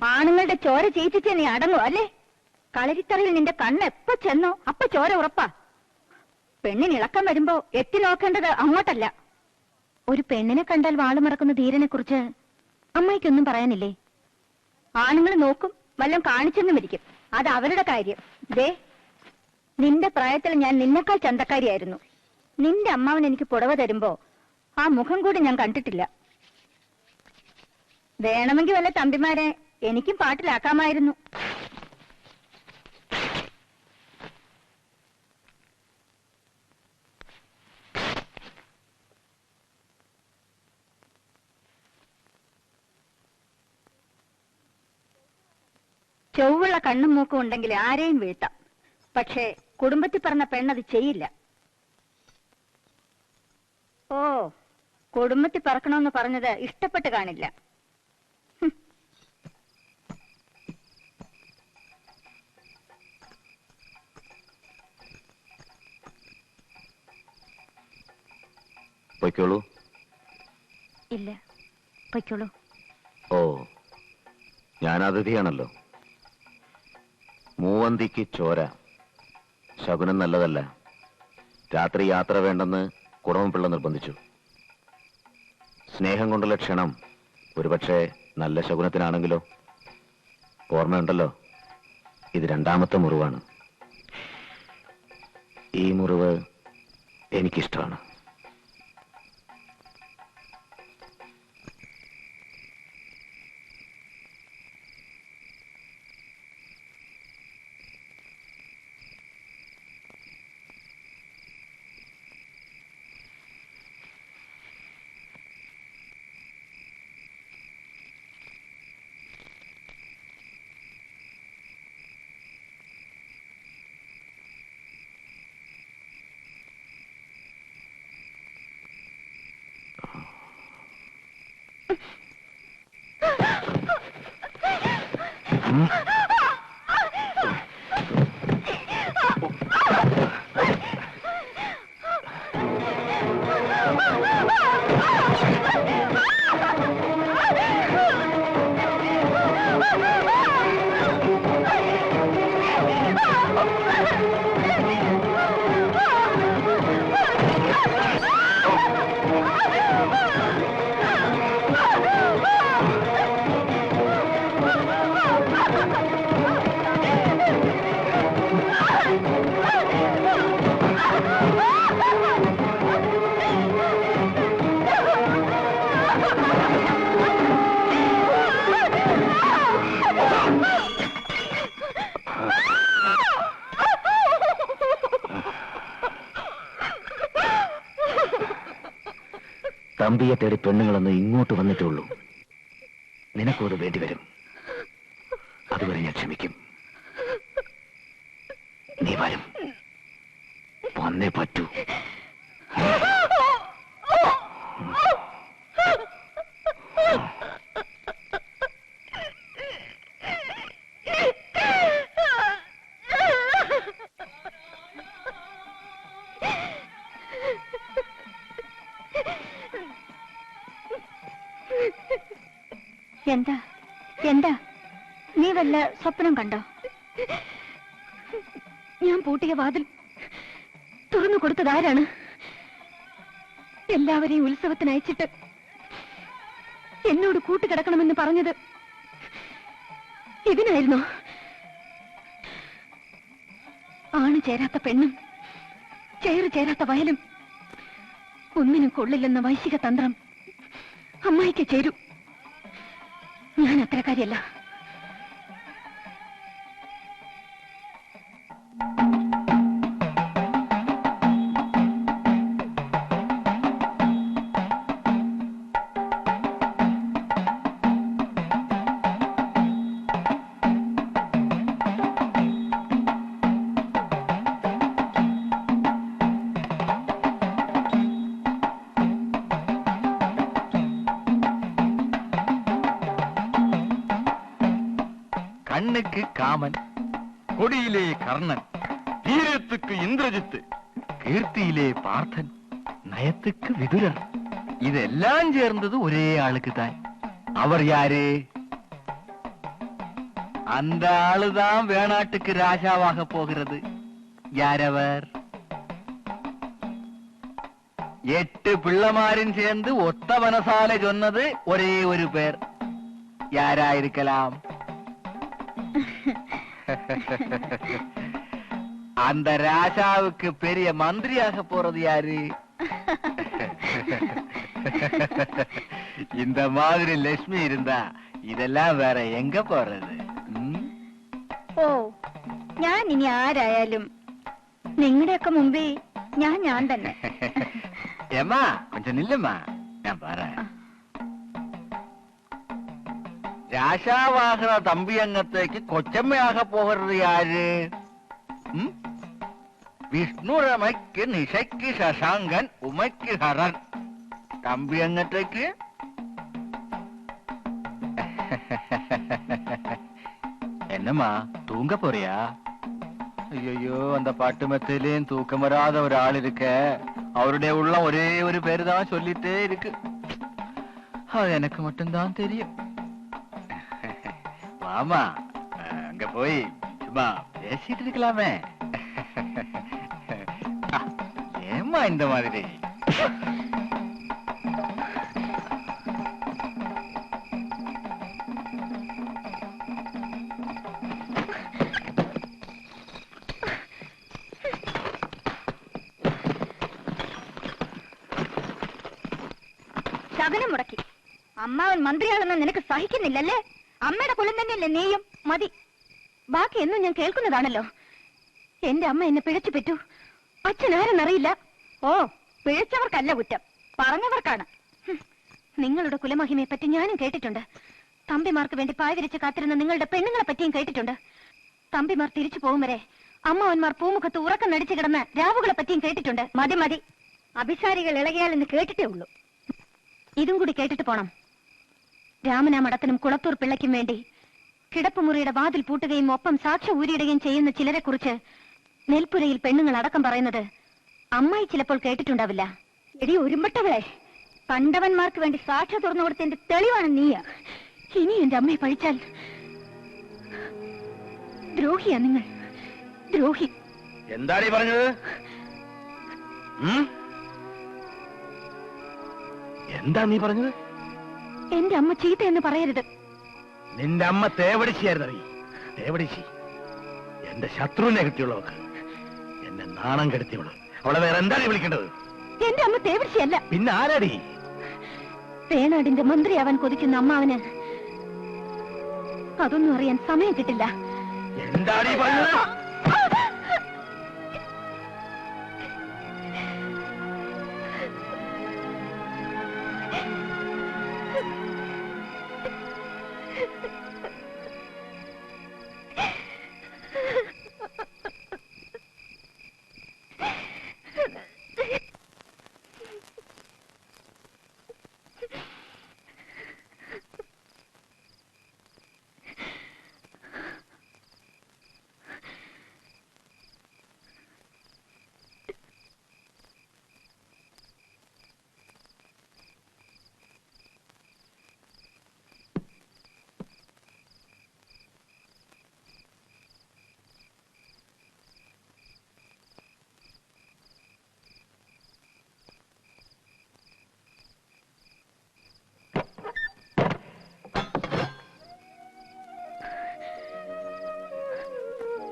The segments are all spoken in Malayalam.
ആണുങ്ങളുടെ ചോര ചീറ്റിച്ച് നീ അടങ്ങും അല്ലേ? കളരിത്തറയിൽ നിന്റെ കണ്ണ് എപ്പോ ചെന്നോ അപ്പൊ ചോര ഉറപ്പാ. പെണ്ണിന് ഇളക്കം വരുമ്പോ എത്തി നോക്കേണ്ടത് അങ്ങോട്ടല്ല. ഒരു പെണ്ണിനെ കണ്ടാൽ വാളുമറക്കുന്ന ധീരനെ കുറിച്ച് അമ്മായിക്കൊന്നും പറയാനില്ലേ? ആണുങ്ങൾ നോക്കും, വല്ലതും കാണിച്ചെന്നും ഇരിക്കും. അത് അവരുടെ കാര്യം. ദേ, നിന്റെ പ്രായത്തിൽ ഞാൻ നിന്നെക്കാൾ ചന്തക്കാരിയായിരുന്നു. നിന്റെ അമ്മാവൻ എനിക്ക് പുടവ തരുമ്പോ ആ മുഖം കൂടി ഞാൻ കണ്ടിട്ടില്ല. വേണമെങ്കിൽ വല്ല തമ്പിമാരെ എനിക്കും പാട്ടിലാക്കാമായിരുന്നു. ചൊവ്വുള്ള കണ്ണും മൂക്കും ഉണ്ടെങ്കിൽ ആരെയും വീഴ്ത്താം. പക്ഷേ കുടുംബത്തിൽ പറഞ്ഞ പെണ്ണത് ചെയ്യില്ല. ഓ, കുടുംബത്തിൽ പറക്കണമെന്ന് പറഞ്ഞത് ഇഷ്ടപ്പെട്ട് കാണില്ല. പൊയ്ക്കോളൂ. ഇല്ല, പൊയ്ക്കോളൂ. ഓ, ഞാൻ അതിഥിയാണല്ലോ. മൂവന്തിക്ക് ചോര ശകുനം നല്ലതല്ല. രാത്രി യാത്ര വേണ്ടെന്ന് കുടമപിള്ള നിർബന്ധിച്ചു. സ്നേഹം കൊണ്ടുള്ള ക്ഷണം ഒരുപക്ഷെ നല്ല ശകുനത്തിനാണെങ്കിലോ? ഓർമ്മയുണ്ടല്ലോ, ഇത് 2ാമത്തെ മുറിവാണ്. ഈ മുറിവ് എനിക്കിഷ്ടമാണ്. തമ്പിയെ തേടി പെണ്ണുങ്ങളൊന്നും ഇങ്ങോട്ട് വന്നിട്ടുള്ളൂ. നിനക്കത് വേണ്ടിവരും. അതുവരെ ഞാൻ ക്ഷമിക്കും. നീ വരും, വന്നേ പറ്റൂ. എന്താ എന്താ നീ വല്ല സ്വപ്നം കണ്ടോ? ഞാൻ പൂട്ടിയ വാതിൽ തുറന്നു കൊടുത്തതാരാണ്? എല്ലാവരെയും ഉത്സവത്തിന് അയച്ചിട്ട് എന്നോട് കൂട്ടുകിടക്കണമെന്ന് പറഞ്ഞത് ഇതിനായിരുന്നോ? ആണ് ചേരാത്ത പെണ്ണും ചേറ് ചേരാത്ത വയലും ഒന്നിനും കൊള്ളില്ലെന്ന വൈശിക തന്ത്രം അമ്മായിക്ക് ചേരൂ. ഞാൻ അത്രക്കാരിയല്ല. கண்ணுக்கு காமன், கொடியிலே கர்ணன், தீரத்துக்கு இந்திரஜித்து, கீர்த்தியிலே பார்த்தன், நயத்துக்கு விதுரர். இதெல்லாம் சேர்ந்தது ஒரே ஆளுக்கு தான். அவர் யாரு? அந்த ஆளுதான் வேணாட்டுக்கு ராஜாவாக போகிறது. யாரவர்? 8 பிள்ளைமாரின் சேர்ந்து ஒத்த மனசால சொன்னது ஒரே ஒரு பேர். யாரா இருக்கலாம்? அந்த ராஜாவுக்கு பெரிய மந்திரியாக போறது யாரு? இந்த மாதிரி லட்சுமி இருந்தா ഇതെല്ലാം വേറെ എങ്ക പോறது? ഓ, ഞാൻ ഇനി ആരായാലും നിങ്ങളുടെയൊക്കെ മുമ്പിൽ ഞാൻ തന്നെ. ഏമാ കൊഞ്ചം നില്ലമ്മാ, ഞാൻ പറയാം. രാശാവാഹന തമ്പിയങ്ങത്തേക്ക് കൊച്ചമ്മയാക പോകരുത് ആര്? വിഷ്ണുരമയ്ക്ക് നിശയ്ക്ക് ശശാങ്കൻ ഉമയ്ക്ക് ഹരൻ. തമ്പിയങ്ങത്തേക്ക് என்னம்மா தூங்க போறியா? ஐயோ, அந்த பாட்டு மெத்தையிலேயும் தூக்கம் வராத ஒரு ஆள் இருக்க. அவருடைய உள்ளம் ஒரே ஒரு பேரு தான் சொல்லிட்டே இருக்கு. அது எனக்கு மட்டும்தான் தெரியும். வாமா, அங்க போய் சும்மா பேசிட்டு இருக்கலாமே. ஏம்மா இந்த மாதிரி? ശകനം മുടക്കി. അമ്മാവൻ മന്ത്രിയാണെന്ന് നിനക്ക് സഹിക്കുന്നില്ലല്ലേ? അമ്മയുടെ കുലം തന്നെയല്ലേ നീയും? മതി. ബാക്കി എന്നും ഞാൻ കേൾക്കുന്നതാണല്ലോ. എന്റെ അമ്മ എന്നെ പിഴച്ചു പറ്റൂ. അച്ഛൻ ആരെന്നറിയില്ല. ഓ, പിഴച്ചവർക്കല്ല കുറ്റം, പറഞ്ഞവർക്കാണ്. നിങ്ങളുടെ കുലമഹിമയെ പറ്റി ഞാനും കേട്ടിട്ടുണ്ട്. തമ്പിമാർക്ക് വേണ്ടി പായവിരിച്ച് കാത്തിരുന്ന നിങ്ങളുടെ പെണ്ണുങ്ങളെ പറ്റിയും കേട്ടിട്ടുണ്ട്. തമ്പിമാർ തിരിച്ചു പോകും വരെ അമ്മാവന്മാർ പൂമുഖത്ത് ഉറക്കം നടിച്ചു കിടന്ന രാവുകളെ പറ്റിയും കേട്ടിട്ടുണ്ട്. മതി മതി, അഭിസാരികൾ ഇളകിയാൽ എന്ന് കേട്ടിട്ടേ ഉള്ളൂ. ഇതും കൂടി കേട്ടിട്ട് പോണം. രാമനാമടത്തിനും കുളത്തൂർ പിള്ളയ്ക്കും വേണ്ടി കിടപ്പുമുറിയുടെ വാതിൽ പൂട്ടുകയും ഒപ്പം സാക്ഷ്യം ഊരിയിടുകയും ചെയ്യുന്ന ചിലരെ കുറിച്ച് നെൽപ്പുരയിൽ പെണ്ണുങ്ങൾ അടക്കം പറയുന്നത് അമ്മായി ചിലപ്പോൾ കേട്ടിട്ടുണ്ടാവില്ല. എടി ഒരുമ്പട്ടവളെ, കണ്ടവന്മാർക്ക് വേണ്ടി സാക്ഷി തുറന്നു കൊടുത്തതിന്റെ തെളിവാണ് നീ. ഇനി എന്റെ അമ്മയെ പഴിച്ചാൽ ദ്രോഹിയാ നിങ്ങൾ, ദ്രോഹി. എന്താണ് ഈ പറഞ്ഞത്? എന്താ നീ പറഞ്ഞത്? എന്റെ അമ്മ ചീത്ത എന്ന് പറയരുത്. നിന്റെ അമ്മ തേവടിച്ചിയായിരുന്നു. തേവടിച്ചി എന്റെ ശത്രുവിനെ കിട്ടിയുള്ളവർക്ക്, എന്നെ നാണം കെടുത്തിയുള്ളൂ. അവളെ വേറെ എന്താണ് വിളിക്കേണ്ടത്? എന്റെ അമ്മ തേവടിച്ചിയല്ല. പിന്നെ ആരാടി? വേണാടിന്റെ മന്ത്രിയാവാൻ കൊതിക്കുന്ന അമ്മാവന് അതൊന്നും അറിയാൻ സമയം കിട്ടില്ല. എന്താടി പറഞ്ഞത്?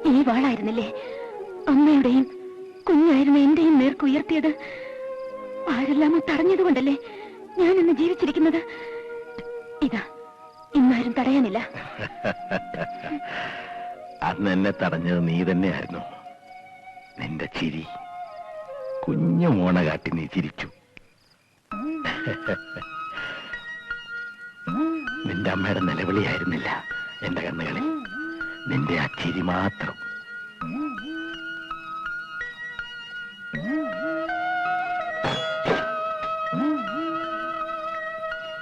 ഈ വാളായിരുന്നില്ലേ അമ്മയുടെയും കുഞ്ഞായിരുന്ന എന്റെയും നേർക്ക് ഉയർത്തിയത്? ആരെല്ലാമോ തടഞ്ഞതുകൊണ്ടല്ലേ ഞാൻ ഇന്ന് ജീവിച്ചിരിക്കുന്നത്. ഇതാ, ഇന്നാരും തടയാനില്ല. അന്ന് എന്നെ തടഞ്ഞത് നീ തന്നെയായിരുന്നു. നിന്റെ ചിരി, കുഞ്ഞു മോണ കാട്ടി നീ ചിരിച്ചു. നിന്റെ അമ്മയുടെ നിലവിളിയായിരുന്നില്ല എന്റെ കണ്ണുകളിൽ, നിന്റെ ആ ചിരി മാത്രം.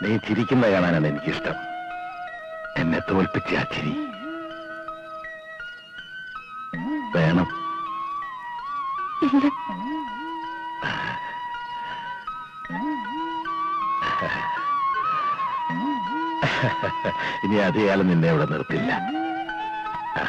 നീ ചിരിക്കുന്ന കാണാനാണ് എനിക്കിഷ്ടം. എന്നെ തോൽപ്പിച്ച ആ ചിരി വേണം. ഇനി അധികാലം നിന്നെ ഇവിടെ നിർത്തില്ല. ആ